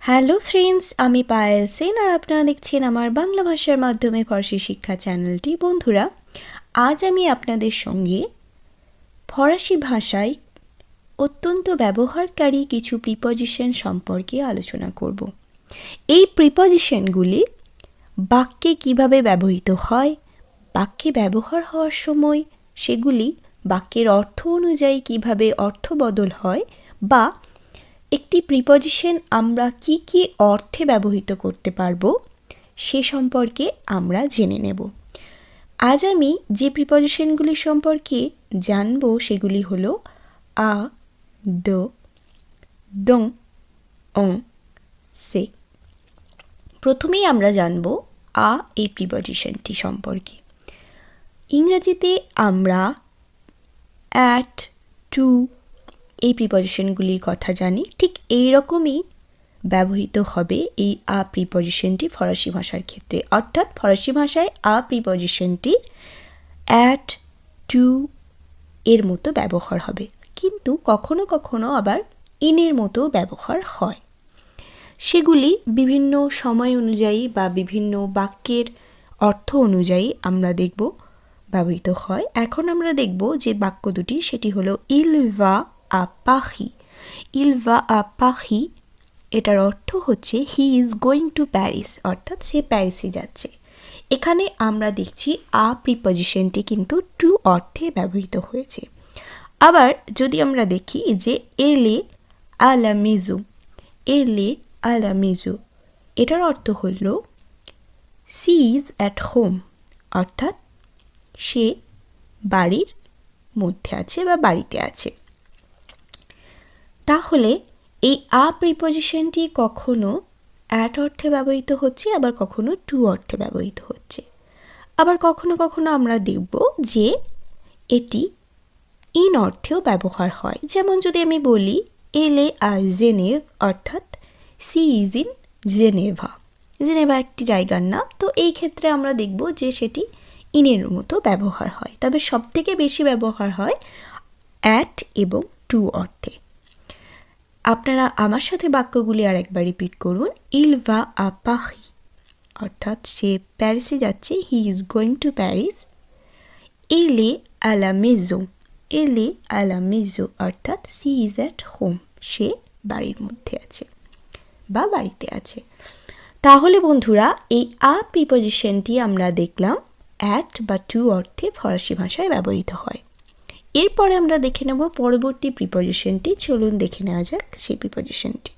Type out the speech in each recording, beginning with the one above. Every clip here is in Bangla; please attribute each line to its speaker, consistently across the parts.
Speaker 1: হ্যালো ফ্রেন্ডস, আমি পায়েল সেন আর আপনারা দেখছেন আমার বাংলা ভাষার মাধ্যমে ফরাসি শিক্ষা চ্যানেলটি। বন্ধুরা, আজ আমি আপনাদের সঙ্গে ফরাসি ভাষায় অত্যন্ত ব্যবহারকারী কিছু প্রিপজিশন সম্পর্কে আলোচনা করব। এই প্রিপজিশনগুলি বাক্যে কিভাবে ব্যবহৃত হয়, বাক্যে ব্যবহার হওয়ার সময় সেগুলি বাক্যের অর্থ অনুযায়ী কিভাবে অর্থ বদল হয়, বা একটি প্রিপজিশন আমরা কি কি অর্থে ব্যবহৃত করতে পারবো সে সম্পর্কে আমরা জেনে নেব। আজ আমি যে প্রিপজিশনগুলি সম্পর্কে জানব সেগুলি হলো আ, দ, দং, অং, সে। প্রথমেই আমরা জানব আ এই প্রিপজিশনটি সম্পর্কে। ইংরেজিতে আমরা অ্যাট, টু এই প্রিপজিশনগুলির কথা জানি। ঠিক এই রকমই ব্যবহৃত হবে এই আ প্রিপজিশনটি ফরাসি ভাষার ক্ষেত্রে, অর্থাৎ ফরাসি ভাষায় আ প্রিপজিশনটি অ্যাট, টু এর মতো ব্যবহার হবে, কিন্তু কখনো কখনো আবার ইনের মতো ব্যবহার হয়। সেগুলি বিভিন্ন সময় অনুযায়ী বা বিভিন্ন বাক্যের অর্থ অনুযায়ী আমরা দেখব ব্যবহৃত হয়। এখন আমরা দেখব যে বাক্য দুটি, সেটি হলো ইল ভা আ পাহি। ইল ভা আ পাহি এটার অর্থ হচ্ছে he is going to Paris, অর্থাৎ সে প্যারিসে যাচ্ছে। এখানে আমরা দেখছি আ প্রিপজিশনটি কিন্তু টু অর্থে ব্যবহৃত হয়েছে। আবার যদি আমরা দেখি যে এলে আ লা মেজো, এলে আ লা মেজো এটার অর্থ হল সি ইজ অ্যাট হোম, অর্থাৎ সে বাড়ির মধ্যে আছে বা বাড়িতে আছে। তাহলে এই আ প্রিপজিশনটি কখনো অ্যাট অর্থে ব্যবহৃত হচ্ছে, আবার কখনো টু অর্থে ব্যবহৃত হচ্ছে। আবার কখনো কখনো আমরা দেখব যে এটি ইন অর্থেও ব্যবহার হয়। যেমন যদি আমি বলি এলে আ জেনেভ, অর্থাৎ she is in Geneva. Geneva একটি জায়গার নাম, তো এই ক্ষেত্রে আমরা দেখব যে সেটি ইনের মতো ব্যবহার হয়। তবে সবথেকে বেশি ব্যবহার হয় অ্যাট এবং টু অর্থে। আপনারা আমার সাথে বাক্যগুলি আর একবার রিপিট করুন। ইল ভা আ পাহি, অর্থাৎ সে প্যারিসে যাচ্ছে, he is going to Paris. এলে আ লা মেজো, এলে আ লা মেজো, অর্থাৎ সি ইজ অ্যাট হোম, সে বাড়ির মধ্যে আছে বা বাড়িতে আছে। তাহলে বন্ধুরা, এই আ প্রিপজিশনটি আমরা দেখলাম অ্যাট বা টু অর্থে ফরাসি ভাষায় ব্যবহৃত হয়। এরপরে আমরা দেখে নেব পরবর্তী প্রিপজিশনটি। চলুন দেখে নেওয়া যাক সেই প্রিপজিশনটি।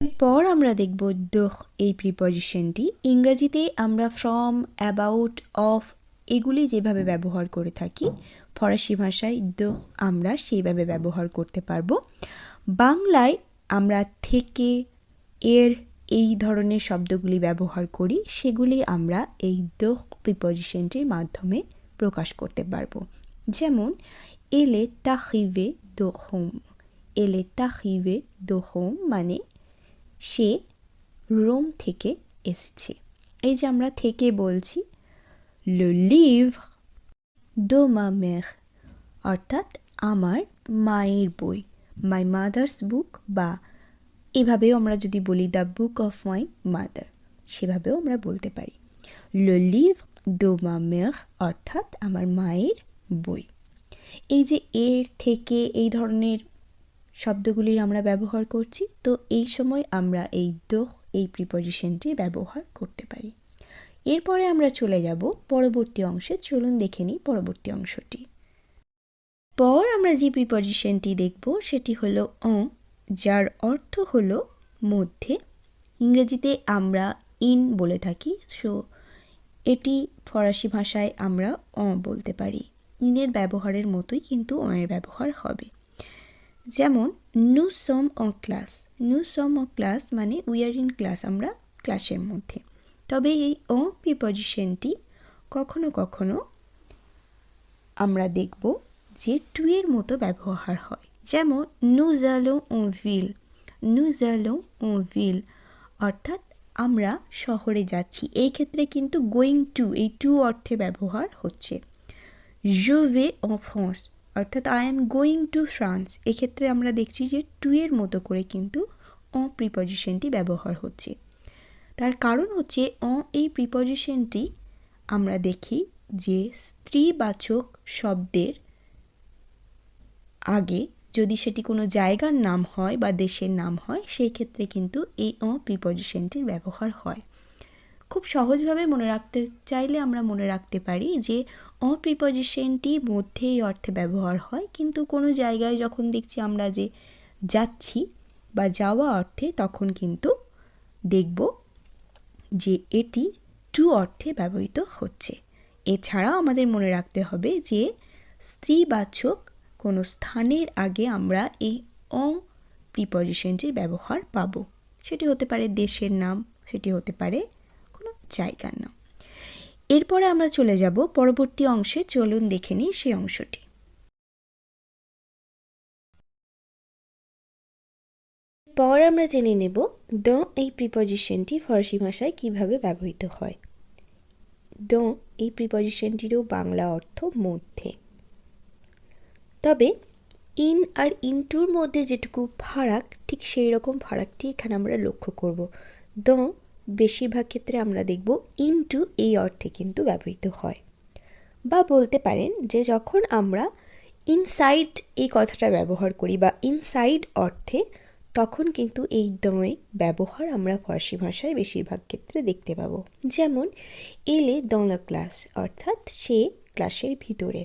Speaker 1: এরপর আমরা দেখব দোহ এই প্রিপজিশনটি। ইংরেজিতে আমরা ফ্রম, অ্যাবাউট, অফ এগুলি যেভাবে ব্যবহার করে থাকি, ফরাসি ভাষায় দোহ আমরা সেইভাবে ব্যবহার করতে পারবো। বাংলায় আমরা থেকে, এর এই ধরনের শব্দগুলি ব্যবহার করি, সেগুলি আমরা এই দোহ প্রিপজিশনটির মাধ্যমে প্রকাশ করতে পারবো। যেমন এলে তাহিভে দো হোম, এলে তাহিভে দো হোম মানে সে রোম থেকে এসেছে। এই যে আমরা থেকে বলছি, লে লিভre de ma mère, অর্থাৎ আমার মায়ের বই, মাই মাদার্স বুক, বা এভাবেও আমরা যদি বলি the book of my mother, সেভাবেও আমরা বলতে পারি। লে লিভre de ma mère, অর্থাৎ আমার মায়ের বই। এই যে এর, থেকে এই ধরনের শব্দগুলির আমরা ব্যবহার করছি, তো এই সময় আমরা এই দোহ এই প্রিপজিশনটি ব্যবহার করতে পারি। এরপরে আমরা চলে যাব পরবর্তী অংশে। চলুন দেখে নিই পরবর্তী অংশটি। পর আমরা যে প্রিপজিশনটি দেখব সেটি হলো অন, যার অর্থ হলো মধ্যে। ইংরেজিতে আমরা ইন বলে থাকি, সো এটি ফরাসি ভাষায় আমরা বলতে পারি। ইনের ব্যবহারের মতোই কিন্তু এর ব্যবহার হবে। যেমন নু সম অন ক্লাস, নু সম অন ক্লাস মানে উই আর ইন ক্লাস, আমরা ক্লাসের মধ্যে। তবে এই প্রিপজিশনটি কখনো কখনো আমরা দেখব যে টু এর মতো ব্যবহার হয়। যেমন nous allons en ville, nous allons en ville, অর্থাৎ আমরা শহরে যাচ্ছি। এই ক্ষেত্রে কিন্তু গোয়িং টু এই টু অর্থে ব্যবহার হচ্ছে। je vais en France, অর্থাৎ I am going to France, এক্ষেত্রে আমরা দেখছি যে টু এর মতো করে কিন্তু অ প্রিপজিশনটি ব্যবহার হচ্ছে। তার কারণ হচ্ছে এই প্রিপজিশনটি আমরা দেখি যে স্ত্রীবাচক শব্দের আগে যদি সেটি কোনো জায়গার নাম হয় বা দেশের নাম হয়, সেই ক্ষেত্রে কিন্তু এই প্রিপজিশনটির ব্যবহার হয়। খুব সহজভাবে মনে রাখতে চাইলে আমরা মনে রাখতে পারি যে প্রিপজিশনটি মধ্যে এই অর্থে ব্যবহার হয়, কিন্তু কোনো জায়গায় যখন দেখছি আমরা যে যাচ্ছি বা যাওয়া অর্থে, তখন কিন্তু দেখব যে এটি টু অর্থে ব্যবহৃত হচ্ছে। এছাড়াও আমাদের মনে রাখতে হবে যে স্ত্রীবাচক কোনো স্থানের আগে আমরা এই প্রিপজিশনটির ব্যবহার পাব। সেটি হতে পারে দেশের নাম, সেটি হতে পারে কোনো জায়গার নাম। এরপরে আমরা চলে যাব পরবর্তী অংশে। চলুন দেখে নিই সেই অংশটি। পর আমরা জেনে নেব এই প্রিপজিশনটি ফরাসি ভাষায় কিভাবে ব্যবহৃত হয়। এই প্রিপজিশনটিরও বাংলা অর্থ মধ্যে। তবে ইন আর ইনটুর মধ্যে যেটুকু ফারাক, ঠিক সেই রকম ফারাকটি এখানে আমরা লক্ষ্য করব। বেশিরভাগ ক্ষেত্রে আমরা দেখব ইনটু এই অর্থে কিন্তু ব্যবহৃত হয়। বা বলতে পারেন যে যখন আমরা ইনসাইড এই কথাটা ব্যবহার করি বা ইনসাইড অর্থে, তখন কিন্তু এই ব্যবহার আমরা ফরাসি ভাষায় বেশিরভাগ ক্ষেত্রে দেখতে পাবো। যেমন এলে dans la ক্লাস, অর্থাৎ সে ক্লাসের ভিতরে।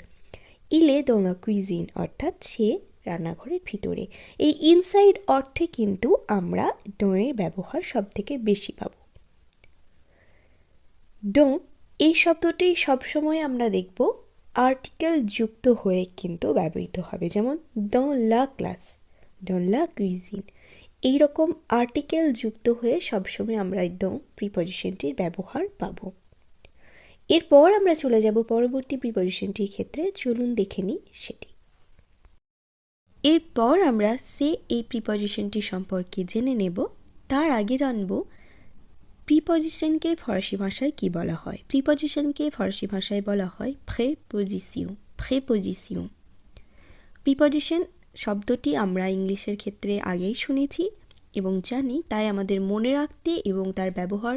Speaker 1: ইলে dans la cuisine, অর্থাৎ সে রান্নাঘরের ভিতরে। এই ইনসাইড অর্থে কিন্তু আমরা এর ব্যবহার সব থেকে বেশি পাব। এই শব্দটি সবসময় আমরা দেখব আর্টিকেল যুক্ত হয়ে কিন্তু ব্যবহৃত হবে। যেমন dans la classe, dans la cuisine, এইরকম আর্টিকেল যুক্ত হয়ে সবসময় আমরা প্রিপজিশনটির ব্যবহার পাব। এরপর আমরা চলে যাব পরবর্তী প্রিপজিশনটির ক্ষেত্রে। চলুন দেখে নিই সেটি। এরপর আমরা এই প্রিপজিশনটি সম্পর্কে জেনে নেব। তার আগে জানব প্রিপজিশনকে ফরাসি ভাষায় কি বলা হয়। প্রিপজিশনকে ফরাসি ভাষায় বলা হয় প্রেপোজিশন। প্রিপজিশন শব্দটি আমরা ইংলিশের ক্ষেত্রে আগেই শুনেছি এবং জানি, তাই আমাদের মনে রাখতে এবং তার ব্যবহার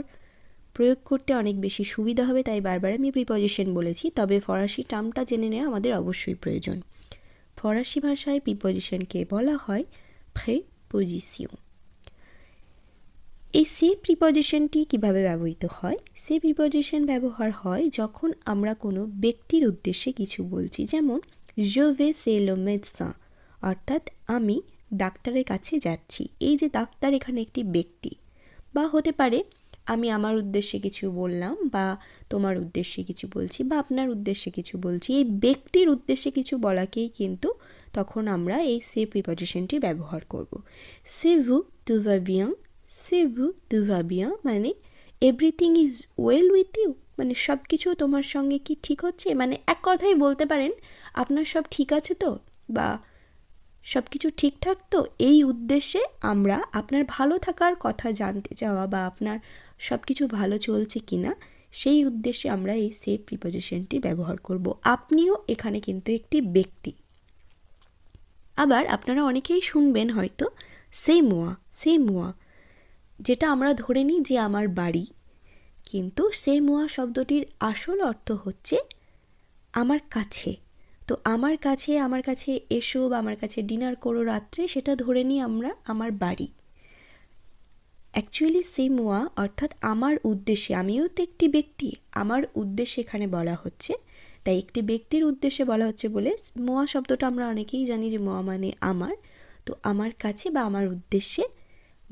Speaker 1: প্রয়োগ করতে অনেক বেশি সুবিধা হবে, তাই বারবার আমি প্রিপজিশন বলেছি। তবে ফরাসি টার্মটা জেনে নেওয়া আমাদের অবশ্যই প্রয়োজন। ফরাসি ভাষায় প্রিপজিশনকে বলা হয় প্রেপোজিশন। এই প্রিপজিশনটি কিভাবে ব্যবহৃত হয়? প্রিপজিশন ব্যবহার হয় যখন আমরা কোনো ব্যক্তির উদ্দেশ্যে কিছু বলছি। যেমন je vais chez le médecin, অর্থাৎ আমি ডাক্তারের কাছে যাচ্ছি। এই যে ডাক্তার এখানে একটি ব্যক্তি। বা হতে পারে আমি আমার উদ্দেশ্যে কিছু বললাম, বা তোমার উদ্দেশ্যে কিছু বলছি, বা আপনার উদ্দেশ্যে কিছু বলছি। এই ব্যক্তির উদ্দেশ্যে কিছু বলাকেই কিন্তু তখন আমরা এই প্রিপজিশনটি ব্যবহার করব। c'est vous, tout va bien, c'est vous, tout va bien, মানে everything is well with you, মানে সব কিছু তোমার সঙ্গে কি ঠিক হচ্ছে। মানে এক কথাই বলতে পারেন আপনার সব ঠিক আছে তো, বা সব কিছু ঠিকঠাক তো। এই উদ্দেশ্যে আমরা আপনার ভালো থাকার কথা জানতে চাওয়া বা আপনার সব কিছু ভালো চলছে কি না, সেই উদ্দেশ্যে আমরা এই প্রিপজিশনটি ব্যবহার করব। আপনিও এখানে কিন্তু একটি ব্যক্তি। আবার আপনারা অনেকেই শুনবেন হয়তো সে মোয়া, যেটা আমরা ধরে নিই যে আমার বাড়ি, কিন্তু মোয়া শব্দটির আসল অর্থ হচ্ছে আমার কাছে। তো আমার কাছে এসো বা আমার কাছে ডিনার করো রাত্রে, সেটা ধরে নিই আমরা আমার বাড়ি। অ্যাকচুয়ালি মোয়া অর্থাৎ আমার উদ্দেশ্যে, আমিও তো একটি ব্যক্তি, আমার উদ্দেশ্যে এখানে বলা হচ্ছে। তাই একটি ব্যক্তির উদ্দেশ্যে বলা হচ্ছে বলে মোয়া শব্দটা আমরা অনেকেই জানি যে মোয়া মানে আমার। তো আমার কাছে বা আমার উদ্দেশ্যে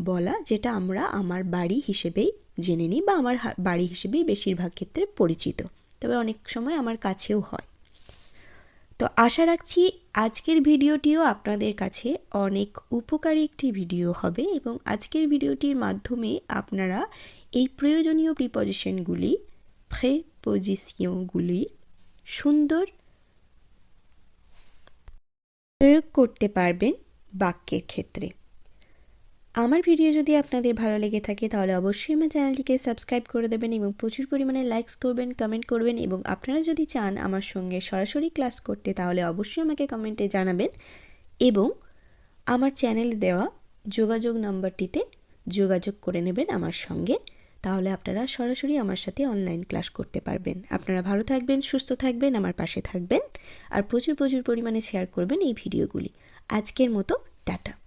Speaker 1: বলা, যেটা আমরা আমার বাড়ি হিসেবেই জেনে নিই বা আমার বাড়ি হিসেবেই বেশিরভাগ ক্ষেত্রে পরিচিত, তবে অনেক সময় আমার কাছেও হয়। তো আশা রাখছি আজকের ভিডিওটিও আপনাদের কাছে অনেক উপকারী একটি ভিডিও হবে এবং আজকের ভিডিওটির মাধ্যমে আপনারা এই প্রয়োজনীয় প্রিপজিশনগুলি সুন্দর প্রয়োগ করতে পারবেন বাক্যের ক্ষেত্রে। আমার ভিডিও যদি আপনাদের ভালো লেগে থাকে তাহলে অবশ্যই আমার চ্যানেলটিকে সাবস্ক্রাইব করে দেবেন এবং প্রচুর পরিমাণে লাইকস করবেন, কমেন্ট করবেন। এবং আপনারা যদি চান আমার সঙ্গে সরাসরি ক্লাস করতে তাহলে অবশ্যই আমাকে কমেন্টে জানাবেন এবং আমার চ্যানেলে দেওয়া যোগাযোগ নাম্বারটিতে যোগাযোগ করে নেবেন আমার সঙ্গে, তাহলে আপনারা সরাসরি আমার সাথে অনলাইন ক্লাস করতে পারবেন। আপনারা ভালো থাকবেন, সুস্থ থাকবেন, আমার পাশে থাকবেন আর প্রচুর পরিমাণে শেয়ার করবেন এই ভিডিওগুলি। আজকের মতো টাটা।